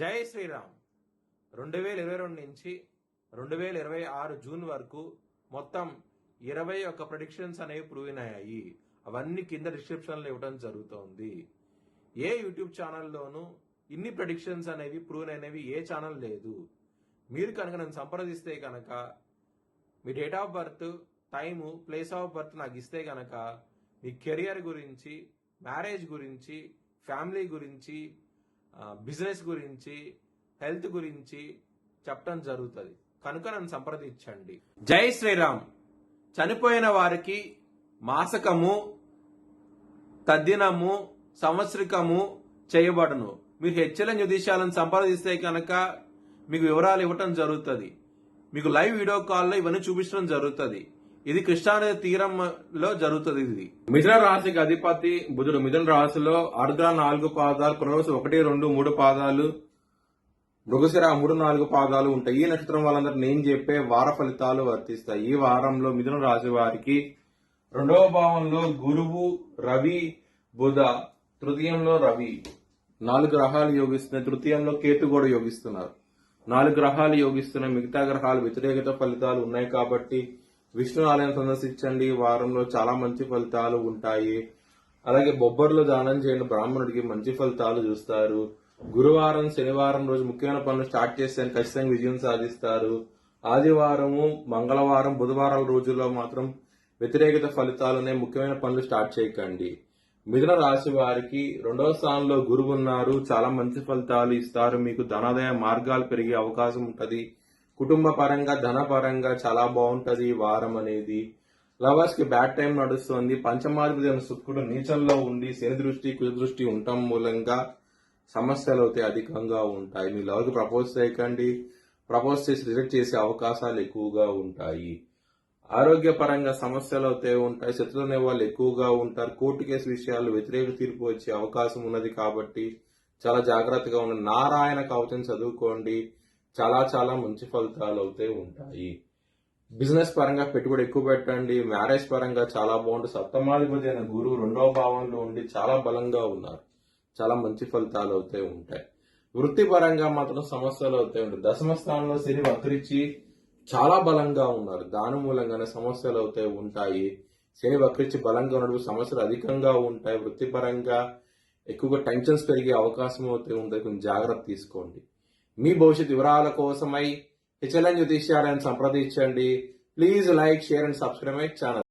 జై శ్రీరామ్. 2022 నుంచి 2026 జూన్ వరకు మొత్తం 21 ప్రెడిక్షన్స్ అనేవి ప్రూవ్ అయ్యాయి. అవన్నీ కింద డిస్క్రిప్షన్లో ఇవ్వడం జరుగుతోంది. ఏ యూట్యూబ్ ఛానల్లోనూ ఇన్ని ప్రెడిక్షన్స్ అనేవి ప్రూవ్ అయినవి ఏ ఛానల్ లేదు. మీరు కనుక నన్ను సంప్రదిస్తే కనుక మీ date of birth, time, place of birth నాకు ఇస్తే కనుక మీ కెరియర్ గురించి, మ్యారేజ్ గురించి, ఫ్యామిలీ గురించి, బిజినెస్ గురించి, హెల్త్ గురించి చెప్పడం జరుగుతుంది. కనుక నన్ను సంప్రదించండి. జై శ్రీరామ్. చనిపోయిన వారికి మాసకము, తద్దినము, సంవత్సరికము చేయబడును. మీరు హెచ్ఎల్ఎన్ జ్యోతిష్యాలను సంప్రదిస్తే కనుక మీకు వివరాలు ఇవ్వటం జరుగుతుంది. మీకు లైవ్ వీడియో కాల్లో ఇవన్నీ చూపించడం జరుగుతుంది. ఇది కృష్ణానది తీరంలో జరుగుతుంది. ఇది మిథున రాశికి అధిపతి బుధుడు. మిథున రాశిలో ఆర్ద్ర 4 పాదాలు, పునర్వసు 1, 2, 3 పాదాలు, మృగశిర 3, 4 పాదాలు ఉంటాయి. ఈ నక్షత్రం వాళ్ళందరూ నేను చెప్పే వార ఫలితాలు వర్తిస్తాయి. ఈ వారంలో మిథున రాశి వారికి 2వ భావంలో గురువు, రవి, బుధ, తృతీయంలో రవి, 4 గ్రహాలు యోగిస్తున్నాయి. తృతీయంలో కేతు కూడా యోగిస్తున్నారు. 4 గ్రహాలు యోగిస్తున్నాయి. మిగతా గ్రహాలు వ్యతిరేకత ఫలితాలు ఉన్నాయి కాబట్టి విష్ణు ఆలయం సందర్శించండి. వారంలో చాలా మంచి ఫలితాలు ఉంటాయి. అలాగే బొబ్బర్లో దానం చేయండి. బ్రాహ్మణుడికి మంచి ఫలితాలు చూస్తారు. గురువారం, శనివారం రోజు ముఖ్యమైన పనులు స్టార్ట్ చేస్తే ఖచ్చితంగా విజయం సాధిస్తారు. ఆదివారము, మంగళవారం, బుధవారాల రోజుల్లో మాత్రం వ్యతిరేకత ఫలితాలనే ముఖ్యమైన పనులు స్టార్ట్ చేయకండి. మిథున రాశి వారికి 2వ స్థానంలో గురువు ఉన్నారు. చాలా మంచి ఫలితాలు ఇస్తారు. మీకు ధనాదాయ మార్గాలు పెరిగే అవకాశం ఉంటది. కుటుంబ పరంగా, ధన పరంగా చాలా బాగుంటది ఈ వారం అనేది. లవర్స్ కి బ్యాడ్ టైం నడుస్తుంది. పంచమాధిపతి అయిన శుక్రుడు నీచంలో ఉండి శని దృష్టి, కుజ దృష్టి ఉండటం మూలంగా సమస్యలు అయితే అధికంగా ఉంటాయి. మీ లవర్ కి ప్రపోజ్ చేయకండి. ప్రపోజ్ చేసి రిజెక్ట్ చేసే అవకాశాలు ఎక్కువగా ఉంటాయి. ఆరోగ్యపరంగా సమస్యలు అయితే ఉంటాయి. శత్రువులు అనే వాళ్ళు ఎక్కువగా ఉంటారు. కోర్టు కేసు విషయాల్లో వ్యతిరేక తీర్పు వచ్చే అవకాశం ఉన్నది కాబట్టి చాలా జాగ్రత్తగా ఉండండి. నారాయణ కవచం చదువుకోండి. చాలా మంచి ఫలితాలు అయితే ఉంటాయి. బిజినెస్ పరంగా పెట్టుబడి ఎక్కువ పెట్టండి. మ్యారేజ్ పరంగా చాలా బాగుంటుంది. సప్తమాధిపతి అయిన గురువు 2వ భావంలో ఉండి చాలా బలంగా ఉన్నారు. చాలా మంచి ఫలితాలు అయితే ఉంటాయి. వృత్తి పరంగా మాత్రం సమస్యలు అయితే ఉంటాయి. 10వ స్థానంలో శని వక్రించి చాలా బలంగా ఉన్నారు. దాని మూలంగానే సమస్యలు అయితే ఉంటాయి. శని వక్రించి బలంగా ఉన్నప్పుడు సమస్యలు అధికంగా ఉంటాయి. వృత్తిపరంగా ఎక్కువగా టెన్షన్స్ పెరిగే అవకాశం అయితే ఉంటుంది. కొంచెం జాగ్రత్త తీసుకోండి. మీ భవిష్యత్ వివరాల కోసమై హెచ్ఎల్ఎన్ జ్యోతిష్యాలను సంప్రదించండి. Please like, share and subscribe my channel.